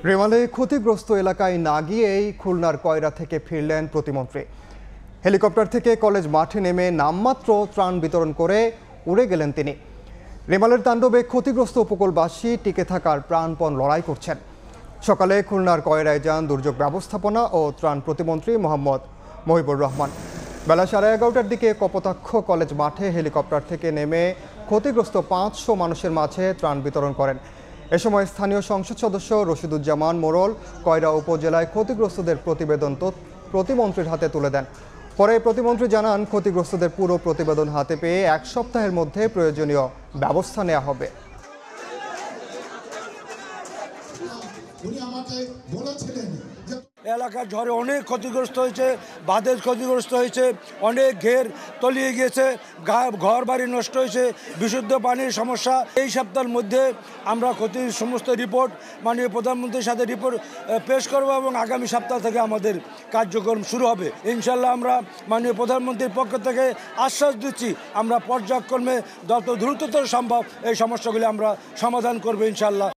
রেমালে ক্ষতিগ্রস্ত এলাকায় না গিয়েই খুলনার কয়রা থেকে ফিরলেন প্রতিমন্ত্রী। হেলিকপ্টার থেকে কলেজ মাঠে নেমে নামমাত্র ত্রাণ বিতরণ করে উড়ে গেলেন তিনি। রেমালের তাণ্ডবে ক্ষতিগ্রস্ত উপকূলবাসী টিকে থাকার প্রাণপণ লড়াই করছেন। সকালে খুলনার কয়রায় যান দুর্যোগ ব্যবস্থাপনা ও ত্রাণ প্রতিমন্ত্রী মোহাম্মদ মহিবুর রহমান। বেলা 11:30টার দিকে কপোতাক্ষ কলেজ মাঠে হেলিকপ্টার থেকে নেমে ক্ষতিগ্রস্ত 500 মানুষের মাঝে ত্রাণ বিতরণ করেন। এ সময় স্থানীয় সংসদ সদস্য রশিদুজ্জামান মোড়ল কয়রা উপজেলায় ক্ষতিগ্রস্তদের প্রতিবেদন প্রতিমন্ত্রীর হাতে তুলে দেন। পরে প্রতিমন্ত্রী জানান, ক্ষতিগ্রস্তদের পুরো প্রতিবেদন হাতে পেয়ে 1 সপ্তাহের মধ্যে প্রয়োজনীয় ব্যবস্থা নেওয়া হবে। এলাকার ঝড়ে অনেক ক্ষতিগ্রস্ত হয়েছে, বাঁধের ক্ষতিগ্রস্ত হয়েছে, অনেক ঘের তলিয়ে গিয়েছে, ঘর বাড়ি নষ্ট হয়েছে, বিশুদ্ধ পানির সমস্যা। এই সপ্তাহের মধ্যে আমরা ক্ষতির সমস্ত রিপোর্ট মাননীয় প্রধানমন্ত্রীর সাথে রিপোর্ট পেশ করব এবং আগামী সপ্তাহ থেকে আমাদের কার্যক্রম শুরু হবে। ইনশাল্লাহ আমরা মাননীয় প্রধানমন্ত্রীর পক্ষ থেকে আশ্বাস দিচ্ছি, আমরা পর্যায়ক্রমে যত দ্রুততর সম্ভব এই সমস্যাগুলি আমরা সমাধান করব ইনশাল্লাহ।